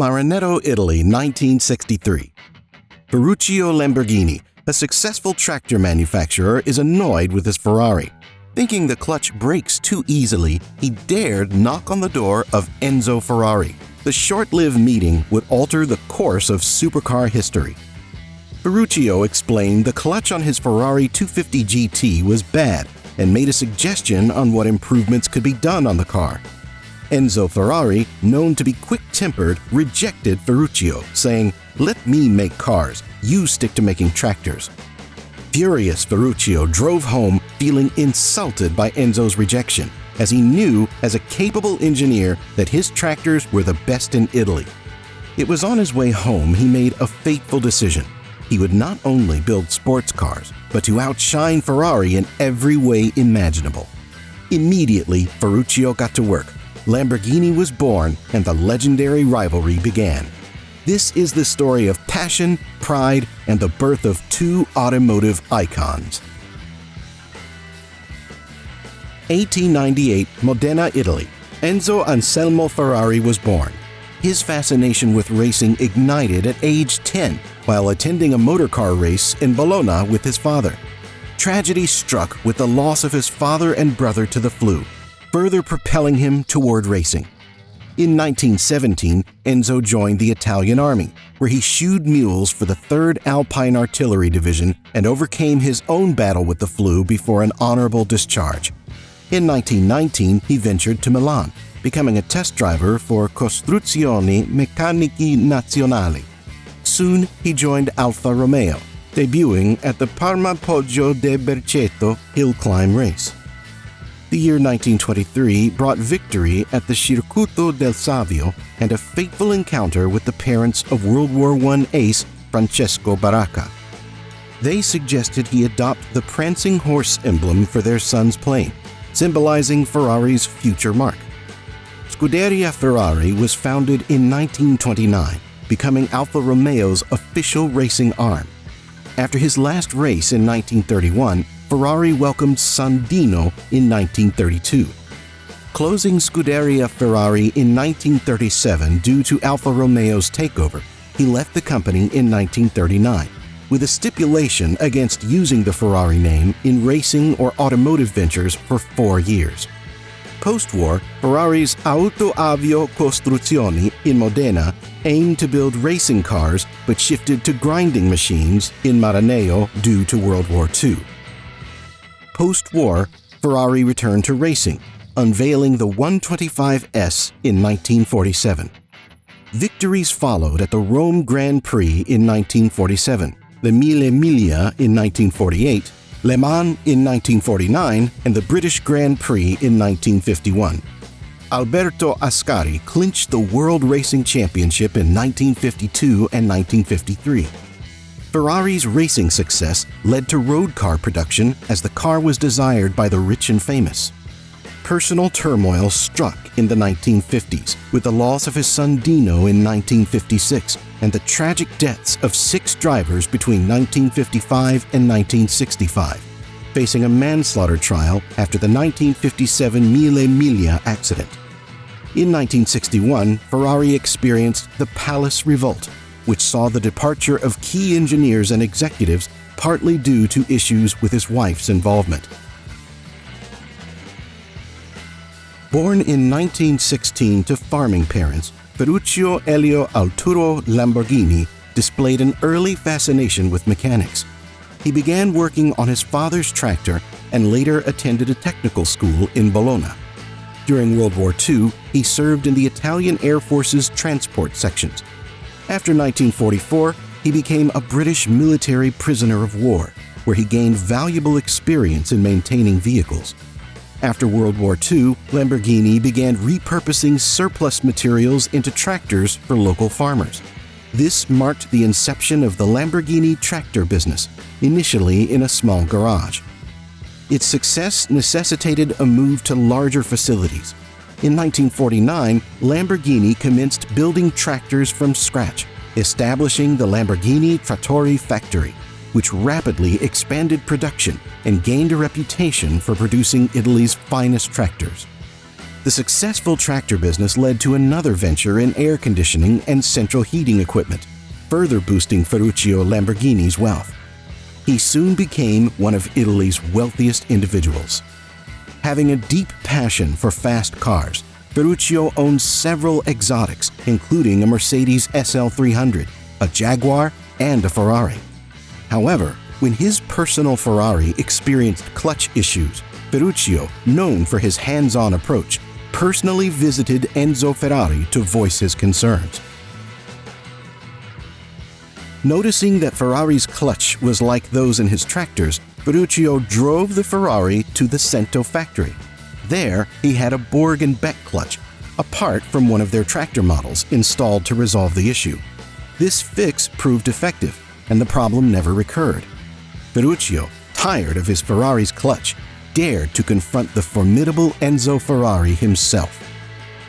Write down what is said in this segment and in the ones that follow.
Maranello, Italy, 1963. Ferruccio Lamborghini, a successful tractor manufacturer, is annoyed with his Ferrari. Thinking the clutch breaks too easily, he dared knock on the door of Enzo Ferrari. The short-lived meeting would alter the course of supercar history. Ferruccio explained the clutch on his Ferrari 250 GT was bad and made a suggestion on what improvements could be done on the car. Enzo Ferrari, known to be quick-tempered, rejected Ferruccio, saying, "Let me make cars, you stick to making tractors." Furious, Ferruccio drove home feeling insulted by Enzo's rejection, as he knew as a capable engineer that his tractors were the best in Italy. It was on his way home he made a fateful decision. He would not only build sports cars, but to outshine Ferrari in every way imaginable. Immediately, Ferruccio got to work. Lamborghini was born and the legendary rivalry began. This is the story of passion, pride, and the birth of two automotive icons. 1898, Modena, Italy. Enzo Anselmo Ferrari was born. His fascination with racing ignited at age 10 while attending a motorcar race in Bologna with his father. Tragedy struck with the loss of his father and brother to the flu, further propelling him toward racing. In 1917, Enzo joined the Italian Army, where he shoed mules for the 3rd Alpine Artillery Division and overcame his own battle with the flu before an honorable discharge. In 1919, he ventured to Milan, becoming a test driver for Costruzioni Meccaniche Nazionali. Soon, he joined Alfa Romeo, debuting at the Parma Poggio de Berceto hill climb race. The year 1923 brought victory at the Circuito del Savio and a fateful encounter with the parents of World War I ace Francesco Baracca. They suggested he adopt the prancing horse emblem for their son's plane, symbolizing Ferrari's future mark. Scuderia Ferrari was founded in 1929, becoming Alfa Romeo's official racing arm. After his last race in 1931, Ferrari welcomed Sandino in 1932. Closing Scuderia Ferrari in 1937 due to Alfa Romeo's takeover, he left the company in 1939, with a stipulation against using the Ferrari name in racing or automotive ventures for 4 years. Post-war, Ferrari's Auto Avio Costruzioni in Modena aimed to build racing cars but shifted to grinding machines in Maranello due to World War II. Post-war, Ferrari returned to racing, unveiling the 125S in 1947. Victories followed at the Rome Grand Prix in 1947, the Mille Miglia in 1948, Le Mans in 1949, and the British Grand Prix in 1951. Alberto Ascari clinched the World Racing Championship in 1952 and 1953. Ferrari's racing success led to road car production as the car was desired by the rich and famous. Personal turmoil struck in the 1950s with the loss of his son Dino in 1956 and the tragic deaths of 6 drivers between 1955 and 1965, facing a manslaughter trial after the 1957 Mille Miglia accident. In 1961, Ferrari experienced the Palace Revolt, which saw the departure of key engineers and executives partly due to issues with his wife's involvement. Born in 1916 to farming parents, Ferruccio Elio Arturo Lamborghini displayed an early fascination with mechanics. He began working on his father's tractor and later attended a technical school in Bologna. During World War II, he served in the Italian Air Force's transport sections. After 1944, he became a British military prisoner of war, where he gained valuable experience in maintaining vehicles. After World War II, Lamborghini began repurposing surplus materials into tractors for local farmers. This marked the inception of the Lamborghini tractor business, initially in a small garage. Its success necessitated a move to larger facilities. In 1949, Lamborghini commenced building tractors from scratch, establishing the Lamborghini Trattori factory, which rapidly expanded production and gained a reputation for producing Italy's finest tractors. The successful tractor business led to another venture in air conditioning and central heating equipment, further boosting Ferruccio Lamborghini's wealth. He soon became one of Italy's wealthiest individuals. Having a deep passion for fast cars, Ferruccio owned several exotics, including a Mercedes SL 300, a Jaguar, and a Ferrari. However, when his personal Ferrari experienced clutch issues, Ferruccio, known for his hands-on approach, personally visited Enzo Ferrari to voice his concerns. Noticing that Ferrari's clutch was like those in his tractors, Ferruccio drove the Ferrari to the Cento factory. There, he had a Borg and Beck clutch, apart from one of their tractor models, installed to resolve the issue. This fix proved effective, and the problem never recurred. Ferruccio, tired of his Ferrari's clutch, dared to confront the formidable Enzo Ferrari himself.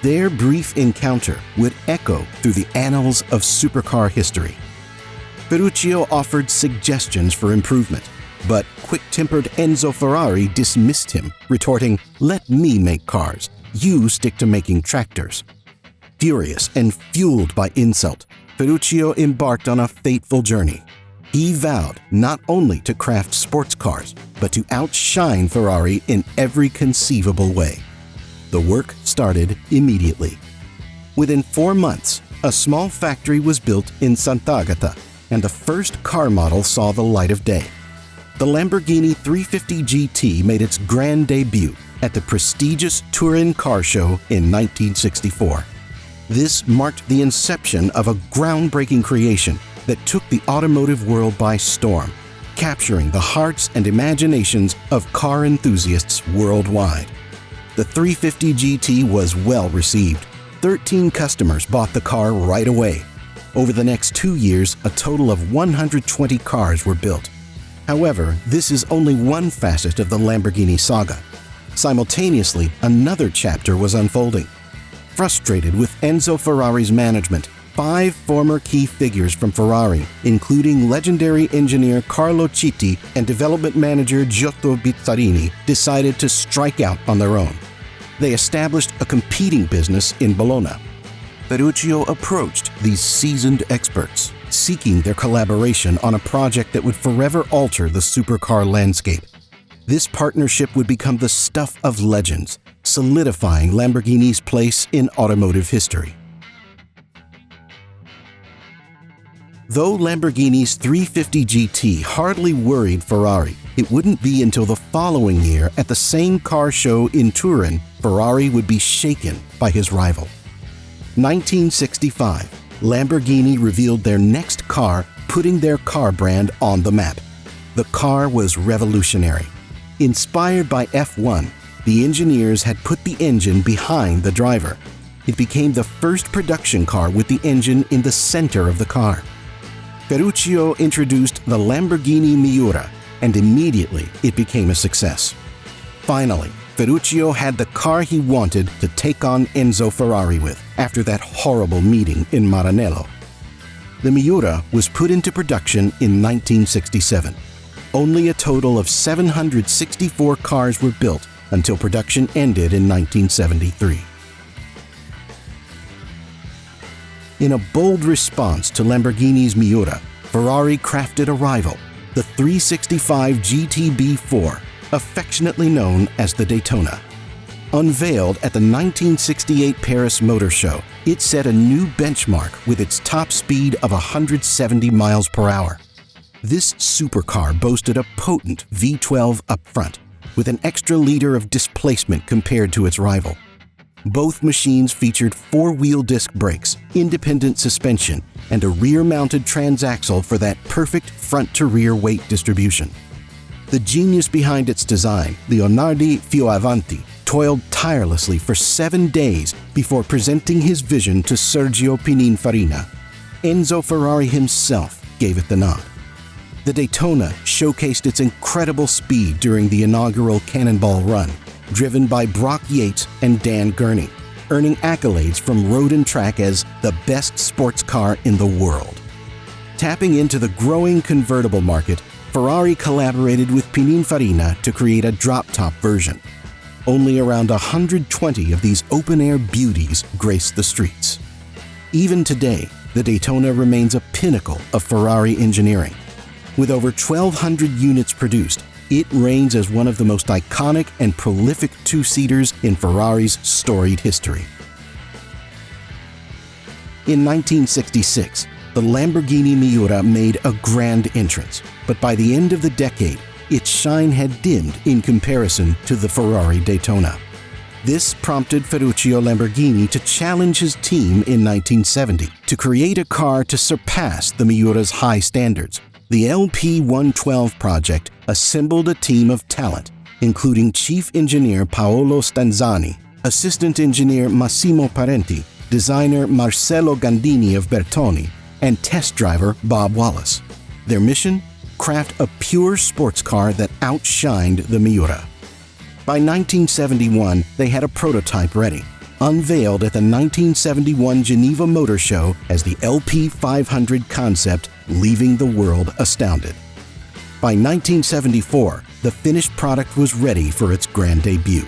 Their brief encounter would echo through the annals of supercar history. Ferruccio offered suggestions for improvement, but quick-tempered Enzo Ferrari dismissed him, retorting, "Let me make cars. You stick to making tractors." Furious and fueled by insult, Ferruccio embarked on a fateful journey. He vowed not only to craft sports cars, but to outshine Ferrari in every conceivable way. The work started immediately. Within 4 months, a small factory was built in Sant'Agata, and the first car model saw the light of day. The Lamborghini 350 GT made its grand debut at the prestigious Turin Car Show in 1964. This marked the inception of a groundbreaking creation that took the automotive world by storm, capturing the hearts and imaginations of car enthusiasts worldwide. The 350 GT was well received. 13 customers bought the car right away. Over the next 2 years, a total of 120 cars were built. However, this is only one facet of the Lamborghini saga. Simultaneously, another chapter was unfolding. Frustrated with Enzo Ferrari's management, 5 former key figures from Ferrari, including legendary engineer Carlo Citti and development manager Giotto Bizzarini, decided to strike out on their own. They established a competing business in Bologna. Ferruccio approached these seasoned experts, seeking their collaboration on a project that would forever alter the supercar landscape. This partnership would become the stuff of legends, solidifying Lamborghini's place in automotive history. Though Lamborghini's 350 GT hardly worried Ferrari, it wouldn't be until the following year at the same car show in Turin Ferrari would be shaken by his rival. 1965, Lamborghini revealed their next car, putting their car brand on the map. The car was revolutionary. Inspired by F1, the engineers had put the engine behind the driver. It became the first production car with the engine in the center of the car. Ferruccio introduced the Lamborghini Miura, and immediately it became a success. Finally, Ferruccio had the car he wanted to take on Enzo Ferrari with after that horrible meeting in Maranello. The Miura was put into production in 1967. Only a total of 764 cars were built until production ended in 1973. In a bold response to Lamborghini's Miura, Ferrari crafted a rival, the 365 GTB4, affectionately known as the Daytona. Unveiled at the 1968 Paris Motor Show, it set a new benchmark with its top speed of 170 miles per hour. This supercar boasted a potent V12 up front, with an extra liter of displacement compared to its rival. Both machines featured 4-wheel disc brakes, independent suspension, and a rear-mounted transaxle for that perfect front-to-rear weight distribution. The genius behind its design, Leonardo Fioravanti, toiled tirelessly for 7 days before presenting his vision to Sergio Pininfarina. Enzo Ferrari himself gave it the nod. The Daytona showcased its incredible speed during the inaugural Cannonball Run, driven by Brock Yates and Dan Gurney, earning accolades from Road and Track as the best sports car in the world. Tapping into the growing convertible market, Ferrari collaborated with Pininfarina to create a drop-top version. only around 120 of these open-air beauties grace the streets. Even today, the Daytona remains a pinnacle of Ferrari engineering. With over 1,200 units produced, it reigns as one of the most iconic and prolific two-seaters in Ferrari's storied history. In 1966, the Lamborghini Miura made a grand entrance, but by the end of the decade, its shine had dimmed in comparison to the Ferrari Daytona. This prompted Ferruccio Lamborghini to challenge his team in 1970 to create a car to surpass the Miura's high standards. The LP112 project assembled a team of talent, including Chief Engineer Paolo Stanzani, Assistant Engineer Massimo Parenti, designer Marcello Gandini of Bertoni, and test driver Bob Wallace. Their mission? Craft a pure sports car that outshined the Miura. By 1971, they had a prototype ready, unveiled at the 1971 Geneva Motor Show as the LP500 concept, leaving the world astounded. By 1974, the finished product was ready for its grand debut.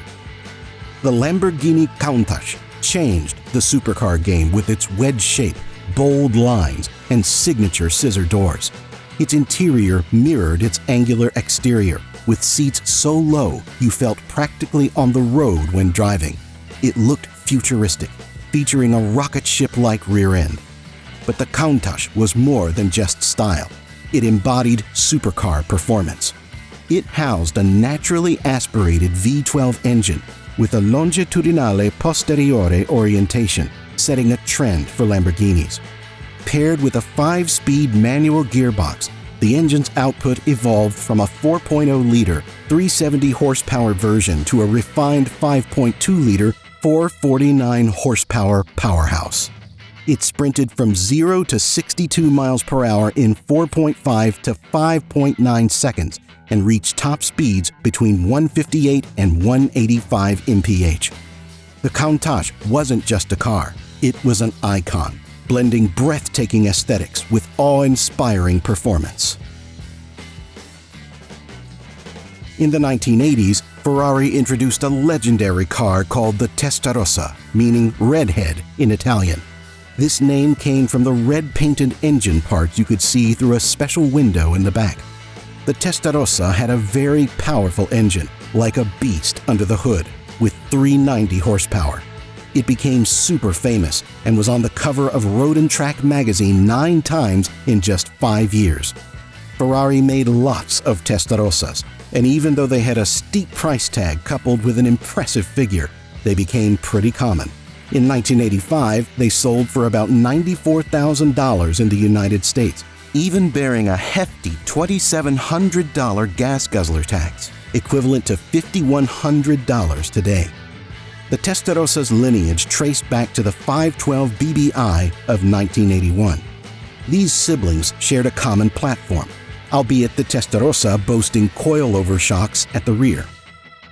The Lamborghini Countach changed the supercar game with its wedge shape, bold lines, and signature scissor doors. Its interior mirrored its angular exterior, with seats so low you felt practically on the road when driving. It looked futuristic, featuring a rocket ship-like rear end. But the Countach was more than just style. It embodied supercar performance. It housed a naturally aspirated V12 engine with a longitudinale posteriore orientation, setting a trend for Lamborghinis. Paired with a 5-speed manual gearbox, the engine's output evolved from a 4.0-liter, 370-horsepower version to a refined 5.2-liter, 449-horsepower powerhouse. It sprinted from 0 to 62 miles per hour in 4.5 to 5.9 seconds and reached top speeds between 158 and 185 mph. The Countach wasn't just a car, it was an icon, blending breathtaking aesthetics with awe-inspiring performance. In the 1980s, Ferrari introduced a legendary car called the Testarossa, meaning redhead in Italian. This name came from the red-painted engine parts you could see through a special window in the back. The Testarossa had a very powerful engine, like a beast under the hood, with 390 horsepower. It became super famous and was on the cover of Road and Track magazine 9 times in just 5 years. Ferrari made lots of Testarossas, and even though they had a steep price tag coupled with an impressive figure, they became pretty common. In 1985, they sold for about $94,000 in the United States, even bearing a hefty $2,700 gas guzzler tax, equivalent to $5,100 today. The Testarosa's lineage traced back to the 512 BBI of 1981. These siblings shared a common platform, albeit the Testarossa boasting coilover shocks at the rear.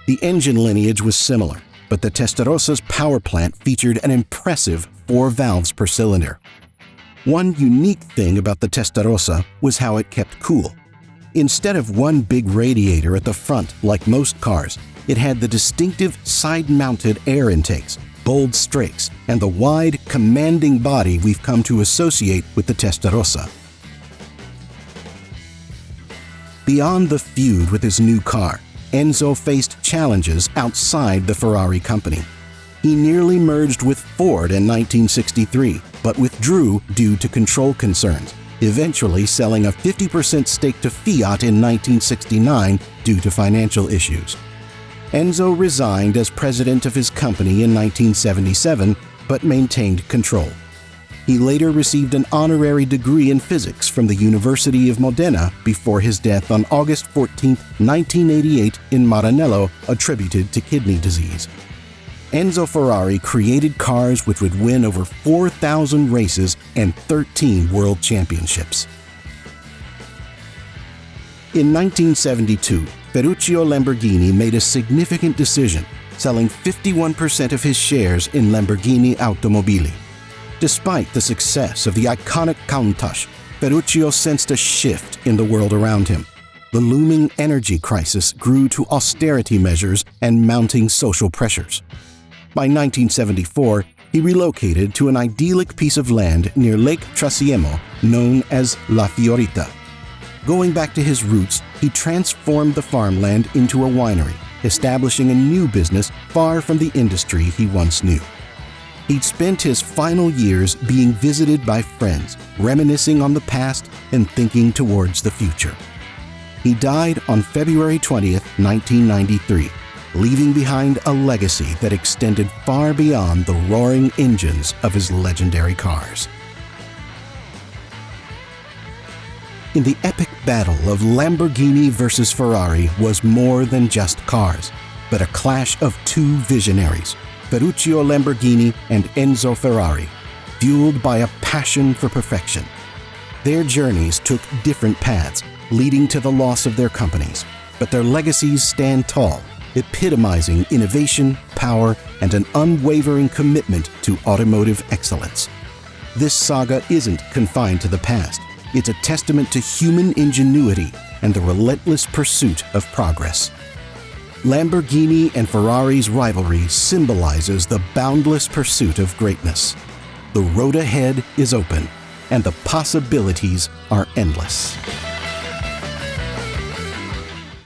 The engine lineage was similar, but the Testarossa's power plant featured an impressive 4 valves per cylinder. One unique thing about the Testarossa was how it kept cool. Instead of one big radiator at the front like most cars, it had the distinctive side-mounted air intakes, bold strakes, and the wide, commanding body we've come to associate with the Testarossa. Beyond the feud with his new car, Enzo faced challenges outside the Ferrari company. He nearly merged with Ford in 1963, but withdrew due to control concerns, eventually selling a 50% stake to Fiat in 1969 due to financial issues. Enzo resigned as president of his company in 1977, but maintained control. He later received an honorary degree in physics from the University of Modena before his death on August 14, 1988 in Maranello, attributed to kidney disease. Enzo Ferrari created cars which would win over 4,000 races and 13 world championships. In 1972, Ferruccio Lamborghini made a significant decision, selling 51% of his shares in Lamborghini Automobili. Despite the success of the iconic Countach, Ferruccio sensed a shift in the world around him. the looming energy crisis grew to austerity measures and mounting social pressures. By 1974, he relocated to an idyllic piece of land near Lake Trasiemo known as La Fiorita. Going back to his roots, he transformed the farmland into a winery, establishing a new business far from the industry he once knew. He'd spent his final years being visited by friends, reminiscing on the past and thinking towards the future. He died on February 20th, 1993, leaving behind a legacy that extended far beyond the roaring engines of his legendary cars. In the epic battle of Lamborghini versus Ferrari was more than just cars, but a clash of two visionaries, Ferruccio Lamborghini and Enzo Ferrari, fueled by a passion for perfection. Their journeys took different paths, leading to the loss of their companies, but their legacies stand tall, epitomizing innovation, power, and an unwavering commitment to automotive excellence. This saga isn't confined to the past. It's a testament to human ingenuity and the relentless pursuit of progress. Lamborghini and Ferrari's rivalry symbolizes the boundless pursuit of greatness. The road ahead is open, and the possibilities are endless.